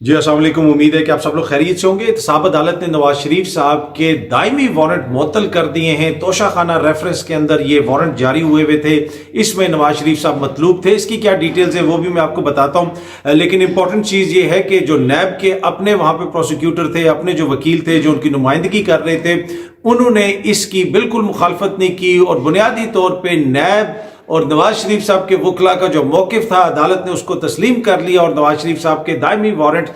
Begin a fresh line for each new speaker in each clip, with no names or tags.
जी अस्सलाम वालेकुम। उम्मीद है कि आप सब लोग खैरियत से होंगे। एहतसाब अदालत ने नवाज शरीफ साहब के दायमी वारंट मुअत्तल कर दिए हैं। तोशा खाना रेफरेंस के अंदर ये वारंट जारी हुए थे, इसमें नवाज शरीफ साहब मतलूब थे। इसकी क्या डिटेल्स है वो भी मैं आपको बताता हूँ, लेकिन इंपॉर्टेंट चीज़ ये है कि जो नैब के अपने वहाँ पे प्रोसिक्यूटर थे, अपने जो वकील थे जो उनकी नुमाइंदगी कर रहे थे, उन्होंने इसकी बिल्कुल मुखालफत नहीं की और बुनियादी तौर पर नैब और नवाज शरीफ साहब के वकला का जो मौकिफ था अदालत ने उसको तस्लीम कर लिया और नवाज शरीफ साहब के दायमी वारंट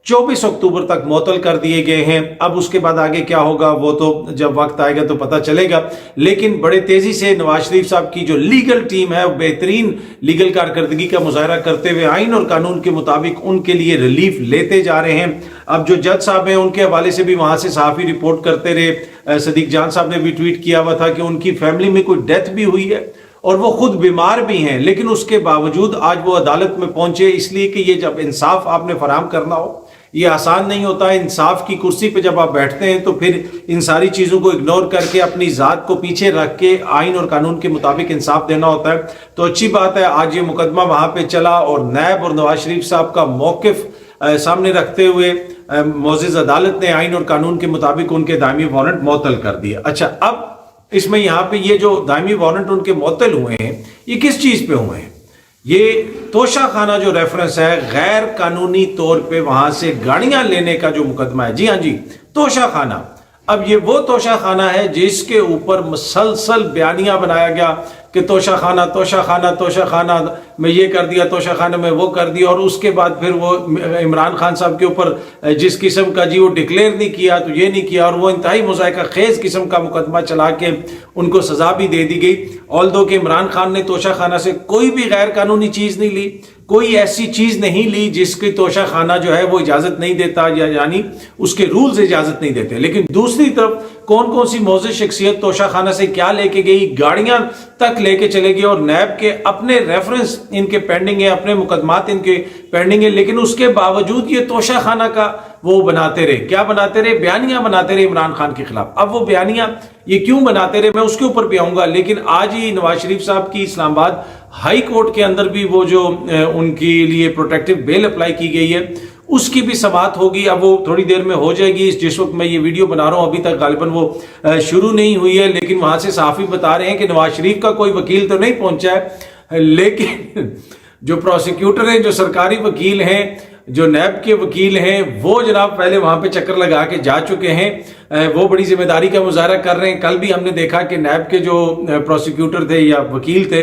24 अक्टूबर तक मुअत्तल कर दिए गए हैं। अब उसके बाद आगे क्या होगा वो तो जब वक्त आएगा तो पता चलेगा, लेकिन बड़े तेजी से नवाज शरीफ साहब की जो लीगल टीम है बेहतरीन लीगल कारकर्दगी का मुजाहरा करते हुए आइन और कानून के मुताबिक उनके लिए रिलीफ लेते जा रहे हैं। अब जो जज साहब हैं उनके हवाले से भी वहां से सहाफी रिपोर्ट करते रहे। सदीक जान साहब ने भी ट्वीट किया हुआ था कि उनकी फैमिली में कोई डेथ भी हुई है और वो खुद बीमार भी हैं, लेकिन उसके बावजूद आज वो अदालत में पहुंचे, इसलिए कि ये जब इंसाफ आपने फराहम करना हो ये आसान नहीं होता। इंसाफ की कुर्सी पे जब आप बैठते हैं तो फिर इन सारी चीज़ों को इग्नोर करके अपनी ज़ात को पीछे रख के आइन और कानून के मुताबिक इंसाफ देना होता है। तो अच्छी बात है आज ये मुकदमा वहाँ पे चला और नैब और नवाज शरीफ साहब का मौकिफ सामने रखते हुए मोअज़्ज़िज़ अदालत ने आइन और कानून के मुताबिक उनके दायमी वारंट मुअत्तल कर दिया। अच्छा, अब इसमें यहाँ पे ये जो दायमी वारंट उनके मुअत्तल हुए हैं ये किस चीज़ पे हुए हैं? ये तोशा खाना जो रेफरेंस है गैर कानूनी तौर पे वहां से गाड़ियां लेने का जो मुकदमा है। जी हाँ जी, तोशा खाना। अब ये वो तोशा खाना है जिसके ऊपर मुसलसल बयानियां बनाया गया कि तोशा खाना तोशा खाना तोशा खाना में ये कर दिया, तोशा खाना में वो कर दिया, और उसके बाद फिर वो इमरान खान साहब के ऊपर जिस किस्म का जी वो डिक्लेयर नहीं किया तो ये नहीं किया, और वो इंतहाई मुज़ाहिका खेज किस्म का मुकदमा चला के उनको सजा भी दे दी गई। ऑल्दो कि इमरान खान ने तोशा खाना से कोई भी गैर कानूनी चीज़ नहीं ली, कोई ऐसी चीज़ नहीं ली जिसकी तोशा खाना जो है वो इजाज़त नहीं देता, यानी उसके रूल्स इजाज़त नहीं देते। लेकिन दूसरी तरफ कौन कौन सी मौजूद शख्सियत तोशा खाना से क्या लेके गई, गाड़ियां तक लेके चले गई, और नैब के अपने रेफरेंस इनके पेंडिंग है, अपने मुकदमात इनके पेंडिंग है, लेकिन उसके बावजूद ये तोशा खाना का वो बनाते रहे। क्या बनाते रहे? बयानियां बनाते रहे इमरान खान के खिलाफ। अब वो बयानियां ये क्यों बनाते रहे मैं उसके ऊपर भी आऊंगा, लेकिन आज ही नवाज शरीफ साहब की इस्लामाबाद हाई कोर्ट के अंदर भी वो जो उनके लिए प्रोटेक्टिव बेल अप्लाई की गई है उसकी भी समाअत होगी। अब वो थोड़ी देर में हो जाएगी। जिस वक्त मैं ये वीडियो बना रहा हूं अभी तक गालिबन वो शुरू नहीं हुई है, लेकिन वहां से सहाफी बता रहे हैं कि नवाज शरीफ का कोई वकील तो नहीं पहुंचा है, लेकिन जो प्रोसिक्यूटर हैं, जो सरकारी वकील हैं, जो नैब के वकील हैं, वो जनाब पहले वहां पे चक्कर लगा के जा चुके हैं। वो बड़ी जिम्मेदारी का मुजाहरा कर रहे हैं। कल भी हमने देखा कि नैब के जो प्रोसिक्यूटर थे या वकील थे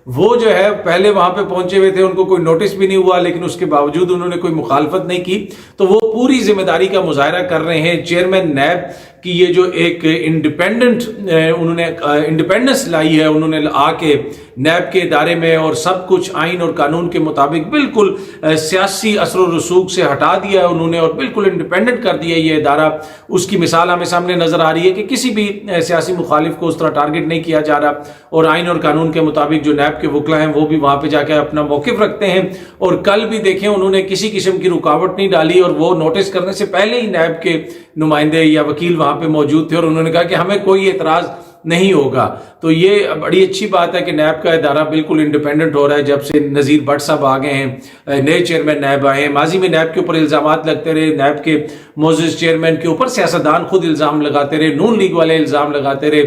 वो जो है पहले वहां पे पहुंचे हुए थे, उनको कोई नोटिस भी नहीं हुआ, लेकिन उसके बावजूद उन्होंने कोई मुखालफत नहीं की। तो वो पूरी जिम्मेदारी का मुजाहरा कर रहे हैं। चेयरमैन नैब की ये जो एक इंडिपेंडेंट उन्होंने इंडिपेंडेंस लाई है, उन्होंने आके नैब के इदारे में और सब कुछ आइन और कानून के मुताबिक बिल्कुल सियासी असर रसूख से हटा दिया है उन्होंने और बिल्कुल इंडिपेंडेंट कर दिया ये इदारा। उसकी मिसाल हमें सामने नजर आ रही है कि किसी भी सियासी मुखालिफ को उस तरह टारगेट नहीं किया जा रहा, और आइन और कानून के मुताबिक जो नैब के वकला हैं वो भी वहां पे जाकर अपना मौकिफ रखते हैं। और कल भी देखें उन्होंने किसी किस्म की रुकावट नहीं डाली, और वो नोटिस करने से पहले ही नैब के नुमाइंदे या वकील वहां पे मौजूद थे और उन्होंने कहा कि हमें कोई एतराज नहीं होगा। तो ये बड़ी अच्छी बात है कि नैब का इदारा बिल्कुल इंडिपेंडेंट हो रहा है। जब से नज़ीर भट्ट साहब आ गए हैं, नए चेयरमैन नैब आए हैं, माजी में नैब के ऊपर इल्ज़ामात लगते रहे, नैब के मोअज़्ज़िज़ चेयरमैन के ऊपर सियासतदान खुद इल्ज़ाम लगाते रहे, नून लीग वाले इल्ज़ाम लगाते रहे,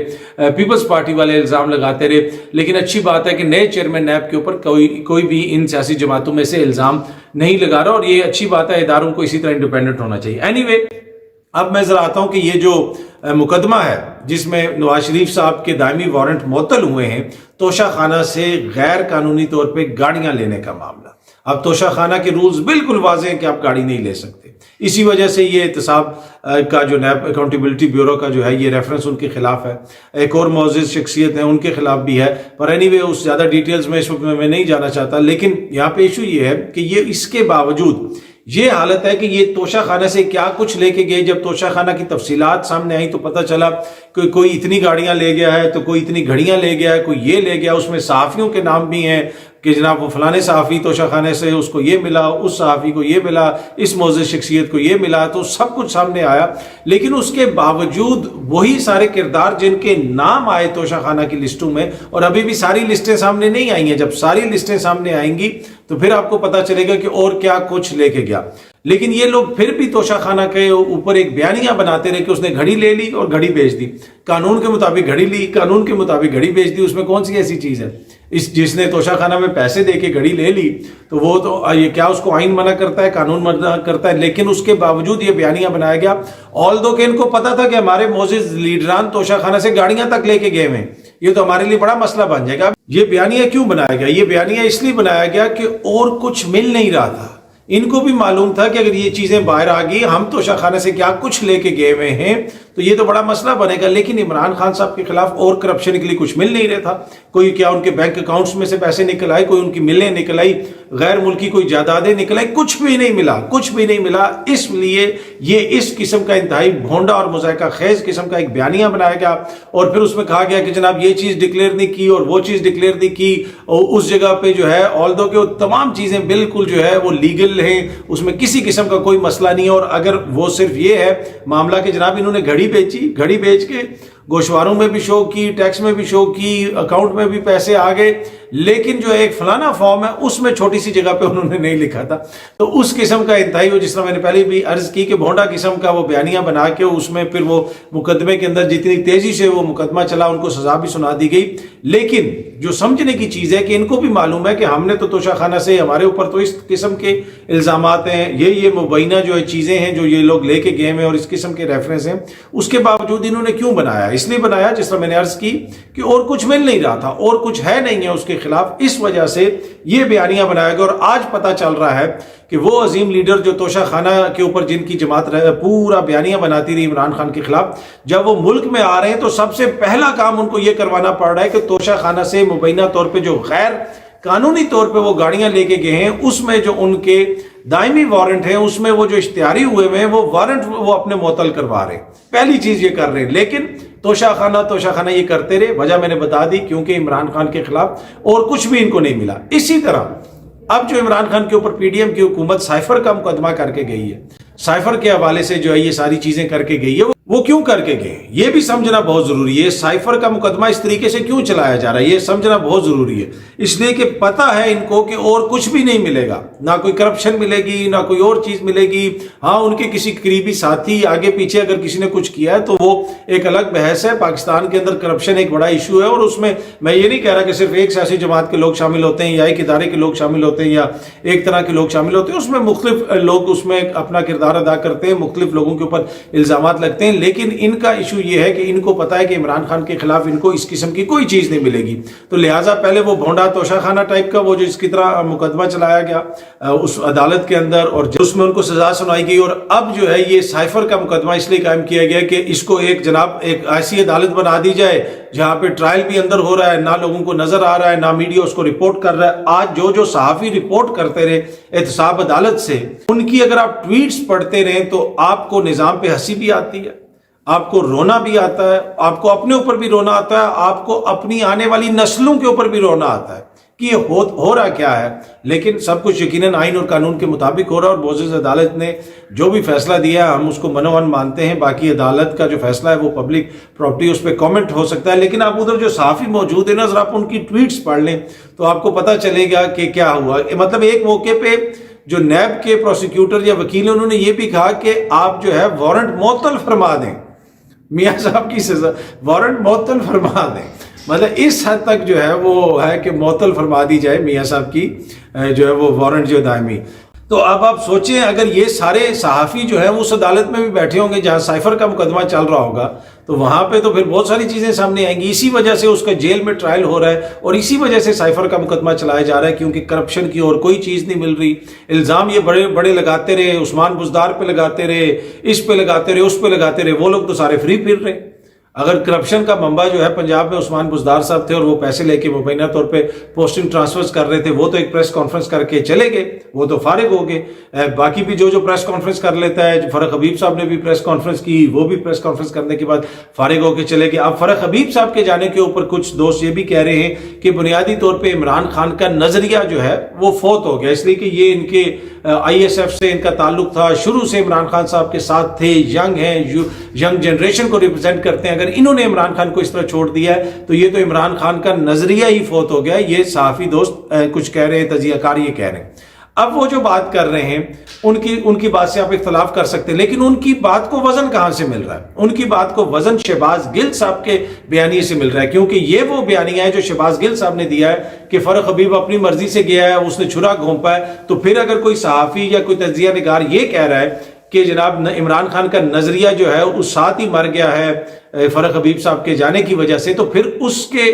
पीपल्स पार्टी वाले इल्ज़ाम लगाते रहे, लेकिन अच्छी बात है कि नए चेयरमैन नैब के ऊपर कोई भी इन सियासी जमातों में से इल्ज़ाम नहीं लगा रहा, और ये अच्छी बात है। इदारों को इसी तरह इंडिपेंडेंट होना चाहिए। एनीवे, अब मैं जरा आता हूं कि ये जो मुकदमा है जिसमें नवाज शरीफ साहब के दायमी वारंट मुअत्तल हुए हैं, तोशा खाना से गैर कानूनी तौर पे गाड़ियां लेने का मामला। अब तोशा खाना के रूल्स बिल्कुल वाज़ेह हैं कि आप गाड़ी नहीं ले सकते। इसी वजह से ये एहतसाब का जो नैब अकाउंटेबिलिटी ब्यूरो का जो है ये रेफरेंस उनके खिलाफ है। एक और मौजूद शख्सियत है उनके खिलाफ भी है, पर एनीवे उस ज़्यादा डिटेल्स में इस वक्त मैं नहीं जाना चाहता। लेकिन यहाँ पे इशू ये है कि ये इसके बावजूद ये हालत है कि ये तोशा खाना से क्या कुछ लेके गए। जब तोशा खाना की तफसीलात सामने आई तो पता चला कि कोई इतनी गाड़ियां ले गया है, तो कोई इतनी घड़ियां ले गया है, कोई ये ले गया। उसमें सहाफ़ियों के नाम भी हैं कि जनाब वो फलाने सहाफ़ी तोशा खाने से उसको ये मिला, उस सहाफ़ी को ये मिला, इस मौजूद शख्सियत को ये मिला, तो सब कुछ सामने आया। लेकिन उसके बावजूद वही सारे किरदार जिनके नाम आए तोशा खाना की लिस्टों में, और अभी भी सारी लिस्टें सामने नहीं आई हैं। जब सारी लिस्टें सामने आएंगी तो फिर आपको पता चलेगा कि और क्या कुछ लेके गया। लेकिन ये लोग फिर भी तोशा खाना के ऊपर एक बयानिया बनाते रहे कि उसने घड़ी ले ली और घड़ी बेच दी, कानून के मुताबिक घड़ी ली, कानून के मुताबिक घड़ी बेच दी, उसमें कौन सी ऐसी चीज है? जिसने तोशा खाना में पैसे दे के घड़ी ले ली तो वो तो ये क्या उसको आइन मना करता है, कानून मना करता है? लेकिन उसके बावजूद ये बयानिया बनाया गया, ऑल्दो कि इनको पता था कि हमारे मोजिज लीडरान तोशा खाना से गाड़ियां तक लेके गए हैं, ये तो हमारे लिए बड़ा मसला बन जाएगा। ये बयानिया क्यों बनाया गया? ये बयानिया इसलिए बनाया गया कि और कुछ मिल नहीं रहा था। इनको भी मालूम था कि अगर ये चीजें बाहर आ गई, हम तोशा खाने से क्या कुछ लेके गए हुए हैं, तो ये तो बड़ा मसला बनेगा। लेकिन इमरान खान साहब के खिलाफ और करप्शन के लिए कुछ मिल नहीं रहा था। कोई क्या उनके बैंक अकाउंट्स में से पैसे निकल आए, कोई उनकी मिलें निकल आई, गैर मुल्की कोई जायदादें निकल आई, कुछ भी नहीं मिला, कुछ भी नहीं मिला। इसलिए ये इस किस्म का इंतहाई भोंडा और मुज़ायका खेज किस्म का एक बयानिया बनाया गया और फिर उसमें कहा गया कि जनाब ये चीज डिक्लेयर नहीं की और वो चीज डिक्लेयर नहीं की, और उस जगह पे जो है ऑल्दो के तमाम चीजें बिल्कुल जो है वो लीगल हैं, उसमें किसी किस्म का कोई मसला नहीं है। और अगर वो सिर्फ ये है मामला कि जनाब इन्होंने घड़ी बेची, घड़ी बेच के गोशवारों में भी शो की, टैक्स में भी शो की, अकाउंट में भी पैसे आ गए, लेकिन जो एक फलाना फॉर्म है उसमें छोटी सी जगह पे उन्होंने नहीं लिखा था। तो उस किस्म का इंतहाई वो, जिस तरह मैंने पहले भी अर्ज की कि भोंडा किस्म का वो बयानिया बना के उसमें फिर वो मुकदमे के अंदर जितनी तेजी से वो मुकदमा चला उनको सजा भी सुना दी गई। लेकिन जो समझने की चीज है कि इनको भी मालूम है कि हमने तो तोशा खाना से, हमारे ऊपर तो इस किस्म के इल्जामात हैं, ये मुबैना जो है चीजें हैं जो ये लोग लेके गए हैं और इस किस्म के रेफरेंस हैं, उसके बावजूद इन्होंने क्यों बनाया? इसलिए बनाया जिस तरह मैंने अर्ज की कि और कुछ मिल नहीं रहा था, और कुछ है नहीं है उसके खिलाफ, इस वजह से ये बयानिया बनाया गया। और आज पता चल रहा है कि वो अजीम लीडर जो तोशा खाना के ऊपर जिनकी जमात पूरा बयानिया बनाती रही इमरान खान के खिलाफ, जब वो मुल्क में आ रहे हैं तो सबसे पहला काम उनको ये करवाना पड़ रहा है कि तोशा खाना से मुबैना तौर पे जो गैर कानूनी तौर पे वो गाड़ियां लेके गए हैं, उसमें जो उनके दायमी वारंट हैं, उसमें वो जो इश्तिहारी हुए हैं वो वारंट वो अपने मुअत्तल करवा रहे हैं। पहली चीज ये कर रहे हैं। लेकिन तोशा खाना ये करते रहे, वजह मैंने बता दी, क्योंकि इमरान खान के खिलाफ और कुछ भी इनको नहीं मिला। इसी तरह अब जो इमरान खान के ऊपर पीडीएम की हुकूमत साइफर का मुकदमा करके गई है, साइफर के हवाले से जो है ये सारी चीजें करके गई है, वो क्यों करके गए ये भी समझना बहुत जरूरी है। साइफर का मुकदमा इस तरीके से क्यों चलाया जा रहा है ये समझना बहुत जरूरी है। इसलिए कि पता है इनको कि और कुछ भी नहीं मिलेगा, ना कोई करप्शन मिलेगी, ना कोई और चीज मिलेगी। हाँ, उनके किसी करीबी साथी आगे पीछे अगर किसी ने कुछ किया है तो वो एक अलग बहस है। पाकिस्तान के अंदर करप्शन एक बड़ा इशू है और उसमें मैं ये नहीं कह रहा कि सिर्फ एक सियासी जमात के लोग शामिल होते हैं या एक इदारे के लोग शामिल होते हैं या एक तरह के लोग शामिल होते हैं, उसमें मुख्तलिफ लोग उसमें अपना किरदार अदा करते हैं, मुख्तलिफ लोगों के ऊपर इल्जामात लगते हैं। लेकिन इनका इशू ये है कि इनको पता है कि इमरान खान के खिलाफ इनको इस किस्म की कोई चीज नहीं मिलेगी, तो लिहाजा पहले वो भोंडा तोशा खाना टाइप का वो जो इसकी तरह मुकदमा चलाया गया उस अदालत के अंदर और उसमें उनको सजा सुनाई गई। और अब जो है ये साइफर का मुकदमा इसलिए कायम किया गया कि इसको एक ऐसी अदालत बना दी जाए जहां पे ट्रायल भी अंदर हो रहा है, ना लोगों को नजर आ रहा है, ना मीडिया उसको रिपोर्ट कर रहा है। आज जो सहाफी रिपोर्ट करते रहे एहतसाब अदालत से, उनकी अगर आप ट्वीट्स पढ़ते रहे तो आपको निजाम पे हंसी भी आती है, आपको रोना भी आता है, आपको अपने ऊपर भी रोना आता है, आपको अपनी आने वाली नस्लों के ऊपर भी रोना आता है कि ये हो रहा क्या है। लेकिन सब कुछ यकीनन आइन और कानून के मुताबिक हो रहा है और मोअज़्ज़ज़ अदालत ने जो भी फैसला दिया है हम उसको मनोवन मानते हैं। बाकी अदालत का जो फैसला है वो पब्लिक प्रॉपर्टी, उस पर कॉमेंट हो सकता है। लेकिन आप उधर जो सहाफ़ी मौजूद है ना, जरा आप उनकी ट्वीट्स पढ़ लें तो आपको पता चलेगा कि क्या हुआ। मतलब एक मौके पे जो नैब के प्रोसिक्यूटर या वकील है उन्होंने ये भी कहा कि आप जो है वारंट मुअत्तल फरमा दें, मियाँ साहब की सजा वारंट मुअत्तल फरमा दें। मतलब इस हद तक जो है वो है कि मुअत्तल फरमा दी जाए मियाँ साहब की जो है वो वारंट जो दायमी। तो अब आप सोचें अगर ये सारे सहाफ़ी जो है उस अदालत में भी बैठे होंगे जहां साइफर का मुकदमा चल रहा होगा तो वहां पे तो फिर बहुत सारी चीजें सामने आएंगी। इसी वजह से उसका जेल में ट्रायल हो रहा है और इसी वजह से साइफर का मुकदमा चलाया जा रहा है, क्योंकि करप्शन की और कोई चीज नहीं मिल रही। इल्जाम ये बड़े बड़े लगाते रहे, उस्मान बुज़दार पे लगाते रहे, इस पे लगाते रहे, उस पे लगाते रहे, वो लोग तो सारे फ्री फिर रहे। अगर करप्शन का मंबा जो है पंजाब में उस्मान बुज़दार साहब थे और वो पैसे लेके मुबैना तौर पे पोस्टिंग ट्रांसफर्स कर रहे थे, वो तो एक प्रेस कॉन्फ्रेंस करके चले गए, वो तो फारिग हो गए। बाकी भी जो प्रेस कॉन्फ्रेंस कर लेता है, फरक हबीब साहब ने भी प्रेस कॉन्फ्रेंस की, वो भी प्रेस कॉन्फ्रेंस करने के बाद फारिग होकर चले गए। अब फरक हबीब साहब के जाने के ऊपर कुछ दोस्त ये भी कह रहे हैं कि बुनियादी तौर पर इमरान खान का नजरिया जो है वो फोत हो गया, इसलिए कि ये इनके ISF से इनका ताल्लुक था, शुरू से इमरान खान साहब के साथ थे, यंग हैं, यंग जनरेशन को रिप्रेजेंट करते हैं। अगर इन्होंने इमरान खान को इस तरह छोड़ दिया है तो ये तो इमरान खान का नजरिया ही फोत हो गया। ये सहाफी दोस्त कुछ कह रहे हैं, तजियाकार ये कह रहे हैं। اب وہ جو بات کر رہے ہیں ان کی بات سے آپ اختلاف کر سکتے ہیں، لیکن ان کی بات کو وزن کہاں سے مل رہا ہے؟ ان کی بات کو وزن شہباز گل صاحب کے بیانیے سے مل رہا ہے، کیونکہ یہ وہ بیانیہ ہے جو شہباز گل صاحب نے دیا ہے کہ فرق حبیب اپنی مرضی سے گیا ہے، اس نے چھرا گھونپا ہے۔ تو پھر اگر کوئی صحافی یا کوئی تجزیہ نگار یہ کہہ رہا ہے کہ جناب عمران خان کا نظریہ جو ہے اس ساتھ ہی مر گیا ہے فرق حبیب صاحب کے جانے کی وجہ سے، تو پھر اس کے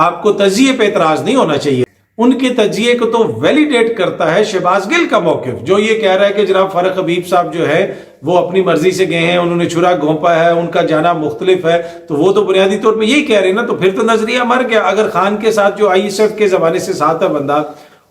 آپ کو تجزیے پہ اعتراض نہیں ہونا چاہیے۔ ان کے تجزیے کو تو ویلیڈیٹ کرتا ہے شہباز گل کا موقف، جو یہ کہہ رہا ہے کہ جناب فرق حبیب صاحب جو ہے وہ اپنی مرضی سے گئے ہیں، انہوں نے چھرا گھونپا ہے، ان کا جانا مختلف ہے، تو وہ تو بنیادی طور پہ یہی کہہ رہے ہیں نا، تو پھر تو نظریہ مر گیا۔ اگر خان کے ساتھ جو آئی ایس ایف کے زمانے سے ساتھ ہے بندہ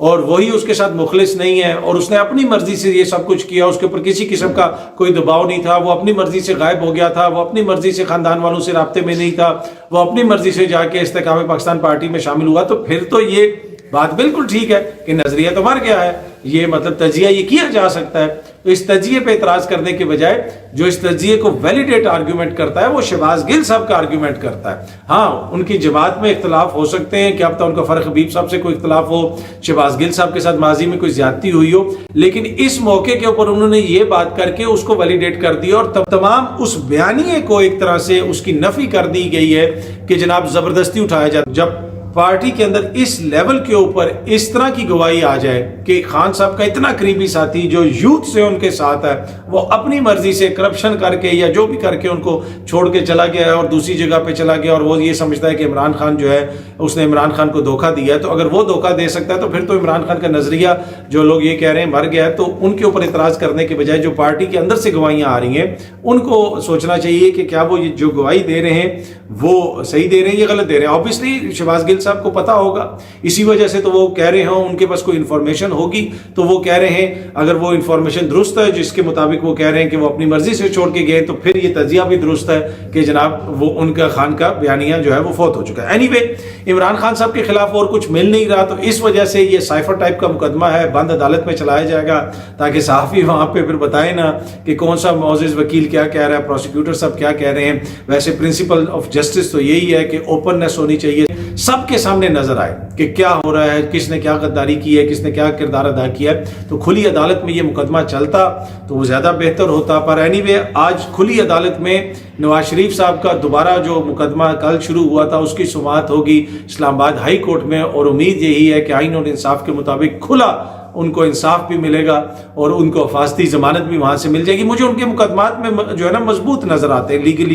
اور وہی اس کے ساتھ مخلص نہیں ہے اور اس نے اپنی مرضی سے یہ سب کچھ کیا، اس کے اوپر کسی قسم کا کوئی دباؤ نہیں تھا، وہ اپنی مرضی سے غائب ہو گیا تھا، وہ اپنی مرضی سے خاندان والوں سے رابطے میں نہیں تھا، وہ اپنی مرضی سے جا کے استحکام پاکستان پارٹی میں شامل ہوا، تو پھر تو یہ بات بالکل ٹھیک ہے کہ نظریہ تو مر گیا ہے، یہ مطلب تجزیہ یہ کیا جا سکتا ہے۔ تو اس تجزیے پہ اعتراض کرنے کے بجائے جو اس تجزیے کو ویلیڈیٹ آرگیومنٹ کرتا ہے وہ شہباز گل صاحب کا آرگیومنٹ کرتا ہے۔ ہاں ان کی جماعت میں اختلاف ہو سکتے ہیں، کیا پتہ ان کا فرق حبیب صاحب سے کوئی اختلاف ہو، شہباز گل صاحب کے ساتھ ماضی میں کوئی زیادتی ہوئی ہو، لیکن اس موقع کے اوپر انہوں نے یہ بات کر کے اس کو ویلیڈیٹ کر دیا اور تمام اس بیانیے کو ایک طرح سے اس کی نفی کر دی گئی ہے کہ جناب زبردستی اٹھایا جاتا۔ جب پارٹی کے اندر اس لیول کے اوپر اس طرح کی گواہی آ جائے کہ خان صاحب کا اتنا قریبی ساتھی جو یوتھ سے ان کے ساتھ ہے وہ اپنی مرضی سے کرپشن کر کے یا جو بھی کر کے ان کو چھوڑ کے چلا گیا ہے اور دوسری جگہ پہ چلا گیا اور وہ یہ سمجھتا ہے کہ عمران خان جو ہے اس نے عمران خان کو دھوکہ دیا ہے، تو اگر وہ دھوکہ دے سکتا ہے تو پھر تو عمران خان کا نظریہ جو لوگ یہ کہہ رہے ہیں مر گیا ہے، تو ان کے اوپر اعتراض کرنے کے بجائے جو پارٹی کے اندر سے گواہیاں آ رہی ہیں ان کو سوچنا چاہیے کہ کیا وہ جو گواہی دے رہے ہیں وہ صحیح دے رہے ہیں یا غلط دے رہے ہیں۔ آبویسلی شہباز گل صاحب کو پتا ہوگا، اسی وجہ سے تو وہ کہہ رہے ہوں، ان کے پاس کوئی انفارمیشن ہوگی تو وہ کہہ رہے ہیں۔ اگر وہ انفارمیشن درست ہے جس کے مطابق وہ کہہ رہے ہیں کہ وہ اپنی مرضی سے چھوڑ کے گئے، تو پھر یہ تجزیہ بھی درست ہے کہ جناب وہ ان کا خان کا بیانیہ جو ہے وہ فوت ہو چکا ہے۔ اینی وے عمران خان صاحب کے خلاف اور کچھ مل نہیں رہا، تو اس وجہ سے یہ سائفر ٹائپ کا مقدمہ ہے، بند عدالت میں چلایا جائے گا تاکہ صحافی وہاں پہ پھر بتائیں نا کہ کون سا معزز وکیل کیا کہہ رہا ہے، پروسیکیوٹر صاحب کیا کہہ رہے ہیں۔ ویسے پرنسپل آف جسٹس تو یہی ہے کہ اوپننس ہونی چاہیے، سب کے سامنے نظر آئے کہ کیا ہو رہا ہے، کس نے کیا غداری کی ہے، کس نے کیا کردار ادا کیا ہے۔ تو کھلی عدالت میں یہ مقدمہ چلتا تو وہ زیادہ بہتر ہوتا، پر اینی وے آج کھلی عدالت میں نواز شریف صاحب کا دوبارہ جو مقدمہ کل شروع ہوا تھا اس کی سماعت ہوگی اسلام آباد ہائی کورٹ میں، اور امید یہی ہے کہ آئین اور انصاف کے مطابق کھلا ان کو انصاف بھی ملے گا اور ان کو حفاظتی ضمانت بھی وہاں سے مل جائے گی۔ مجھے ان کے مقدمات میں جو ہے نا مضبوط نظر آتے ہیں،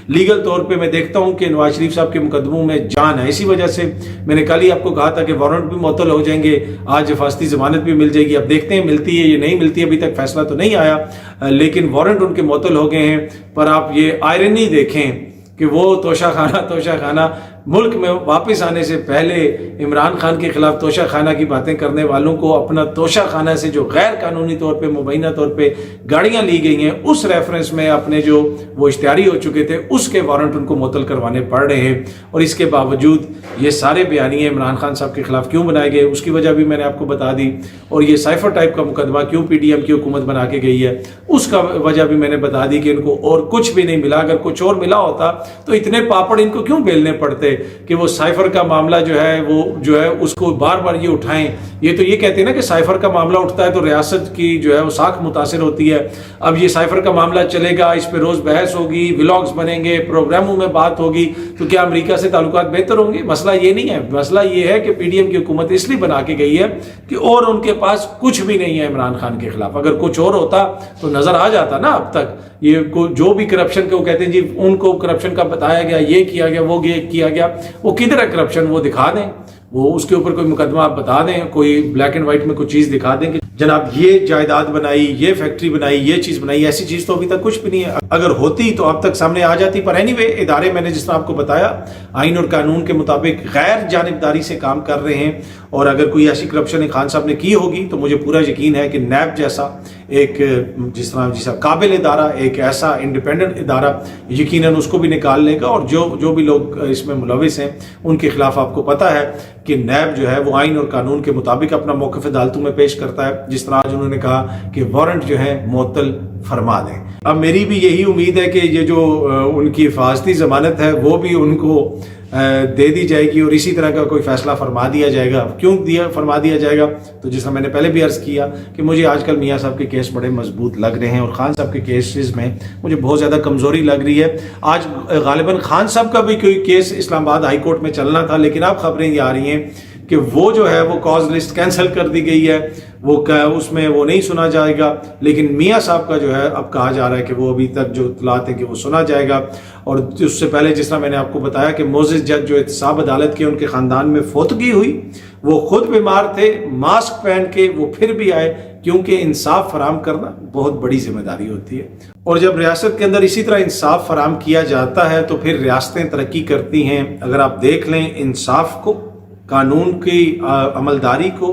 لیگل طور پہ میں دیکھتا ہوں کہ نواز شریف صاحب کے مقدموں میں جان ہے۔ اسی وجہ سے میں نے کل ہی آپ کو کہا تھا کہ وارنٹ بھی معطل ہو جائیں گے، آج حفاظتی ضمانت بھی مل جائے گی۔ اب دیکھتے ہیں ملتی ہے یا نہیں ملتی، ابھی تک فیصلہ تو نہیں آیا، لیکن وارنٹ ان کے معطل ہو گئے ہیں۔ پر آپ یہ آئرنی دیکھیں کہ وہ توشہ خانہ ملک میں واپس آنے سے پہلے عمران خان کے خلاف توشہ خانہ کی باتیں کرنے والوں کو اپنا توشہ خانہ سے جو غیر قانونی طور پہ مبینہ طور پہ گاڑیاں لی گئی ہیں اس ریفرنس میں اپنے جو وہ اشتہاری ہو چکے تھے اس کے وارنٹ ان کو معطل کروانے پڑ رہے ہیں، اور اس کے باوجود یہ سارے بیانیے عمران خان صاحب کے خلاف کیوں بنائے گئے اس کی وجہ بھی میں نے آپ کو بتا دی، اور یہ سائفر ٹائپ کا مقدمہ کیوں پی ڈی ایم کی حکومت بنا کے گئی ہے اس کا وجہ بھی میں نے بتا دی کہ ان کو اور کچھ بھی نہیں ملا۔ اگر کچھ اور ملا ہوتا تو اتنے پاپڑ ان کو کیوں بیلنے پڑتے کہ وہ سائفر کا معاملہ جو ہے اس کو بار بار یہ اٹھائیں۔ یہ تو یہ کہتے ہیں نا کہ سائفر کا معاملہ اٹھتا ہے تو ریاست کی جو ہے وہ ساکھ متاثر ہوتی ہے۔ اب یہ سائفر کا معاملہ چلے گا، اس پہ روز بحث ہوگی، ولاگز بنیں گے، پروگراموں میں بات ہوگی، تو کیا امریکہ سے تعلقات بہتر ہوں گے؟ مسئلہ یہ نہیں ہے، مسئلہ یہ ہے کہ پی ڈی ایم کی حکومت اس لیے بنا کے گئی ہے کہ اور ان کے پاس کچھ بھی نہیں ہے عمران خان کے خلاف۔ اگر کچھ اور ہوتا تو نظر آ جاتا نا اب تک۔ یہ جو بھی کرپشن کے وہ کہتے ہیں جی ان کو کرپشن کا بتایا گیا، یہ کیا گیا، وہ کیا گیا، وہ کدھر ہے کرپشن؟ وہ دکھا دیں، وہ اس کے اوپر کوئی مقدمہ آپ بتا دیں، کوئی بلیک اینڈ وائٹ میں کوئی چیز دکھا دیں کہ جناب یہ جائیداد بنائی، یہ فیکٹری بنائی، یہ چیز بنائی۔ ایسی چیز تو ابھی تک کچھ بھی نہیں ہے، اگر ہوتی تو اب تک سامنے آ جاتی۔ پر اینی وے ادارے میں نے جس طرح آپ کو بتایا آئین اور قانون کے مطابق غیر جانبداری سے کام کر رہے ہیں، اور اگر کوئی ایسی کرپشن خان صاحب نے کی ہوگی تو مجھے پورا یقین ہے کہ نیب جیسا ایک جس طرح قابل ادارہ، ایک ایسا انڈیپینڈنٹ ادارہ یقیناً اس کو بھی نکال لے گا، اور جو بھی لوگ اس میں ملوث ہیں ان کے خلاف آپ کو پتہ ہے کہ نیب جو ہے وہ آئین اور قانون کے مطابق اپنا موقف عدالتوں میں پیش کرتا ہے، جس طرح آج انہوں نے کہا کہ وارنٹ جو ہے معطل فرما دیں۔ اب میری بھی یہی امید ہے کہ یہ جو ان کی حفاظتی ضمانت ہے وہ بھی ان کو दे दी जाएगी और इसी तरह का कोई फैसला फरमा दिया जाएगा। क्यों फरमा दिया जाएगा? तो जिस तरह मैंने पहले भी अर्ज़ किया कि मुझे आजकल मियाँ साहब के केस बड़े मजबूत लग रहे हैं और खान साहब के केसेस में मुझे बहुत ज़्यादा कमज़ोरी लग रही है। आज गालिबन खान साहब का भी कोई केस इस्लामाबाद हाई कोर्ट में चलना था, लेकिन अब खबरें ये आ रही हैं कि वो जो है वो कॉज लिस्ट कैंसिल कर दी गई है, वो उसमें वो नहीं सुना जाएगा। लेकिन मियाँ साहब का जो है अब कहा जा रहा है कि वो अभी तक जो इत्तलात है कि वो सुना जाएगा। और उससे पहले जिस तरह मैंने आपको बताया कि मोजिज़ जज जो एहतसाब अदालत के उनके ख़ानदान में फौतगी हुई, वो खुद बीमार थे, मास्क पहन के वो फिर भी आए, क्योंकि इंसाफ फराम करना बहुत बड़ी जिम्मेदारी होती है। और जब रियासत के अंदर इसी तरह इंसाफ फराम किया जाता है तो फिर रियासतें तरक्की करती हैं। अगर आप देख लें इंसाफ को, कानून की अमलदारी को,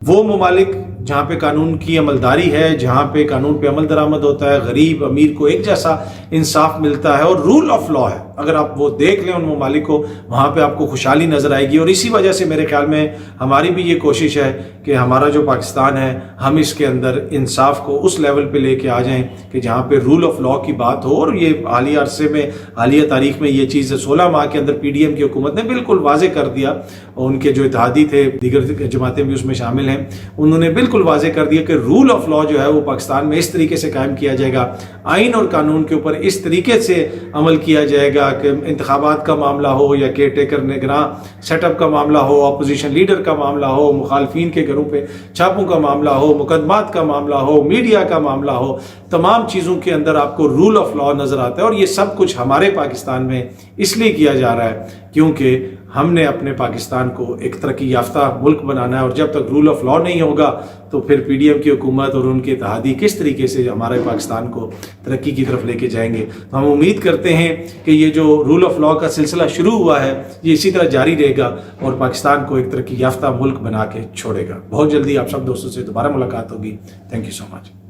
वो ममालिक जहाँ पे कानून की अमलदारी है, जहाँ पे कानून पे अमल दरामद होता है, गरीब अमीर को एक जैसा इंसाफ मिलता है और रूल ऑफ लॉ है, अगर आप वो देख लें उन ममालिक को, वहाँ पे आपको खुशहाली नज़र आएगी। और इसी वजह से मेरे ख्याल में हमारी भी ये कोशिश है कि हमारा जो पाकिस्तान है, हम इसके अंदर इंसाफ को उस लेवल पे लेके आ जाएं कि जहाँ पे रूल ऑफ लॉ की बात हो। और ये हालिया अरसे में, हालिया तारीख में ये चीज़ 16 माह के अंदर PDM की हुकूमत ने बिल्कुल वाजे कर दिया, और उनके जो इत्तेहादी थे, दीगर जमातें भी उसमें शामिल हैं, उन्होंने बिल्कुल वाजे कर दिया कि रूल ऑफ लॉ जो है वो पाकिस्तान में इस तरीके से कायम किया जाएगा, आइन और कानून के ऊपर इस तरीके से अमल किया जाएगा कि इंतखाबात का मामला हो या केयर टेकर निगरान सेटअप का मामला हो, अपोजिशन लीडर का मामला हो, मुखालफिन के घरों पे छापों का मामला हो, मुकदमात का मामला हो, मीडिया का मामला हो, तमाम चीज़ों के अंदर आपको रूल ऑफ लॉ नज़र आता है। और ये सब कुछ हमारे पाकिस्तान में इसलिए किया जा रहा है क्योंकि हमने अपने पाकिस्तान को एक तरक्की याफ्ता मुल्क बनाना है। और जब तक रूल ऑफ लॉ नहीं होगा तो फिर PDM की हुकूमत और उनके इत्तेहादी किस तरीके से हमारे पाकिस्तान को तरक्की की तरफ लेके जाएंगे। तो हम उम्मीद करते हैं कि ये जो रूल ऑफ लॉ का सिलसिला शुरू हुआ है ये इसी तरह जारी रहेगा और पाकिस्तान को एक तरक्की याफ्ता मुल्क बना के छोड़ेगा। बहुत जल्दी आप सब दोस्तों से दोबारा मुलाकात होगी। Thank you so much.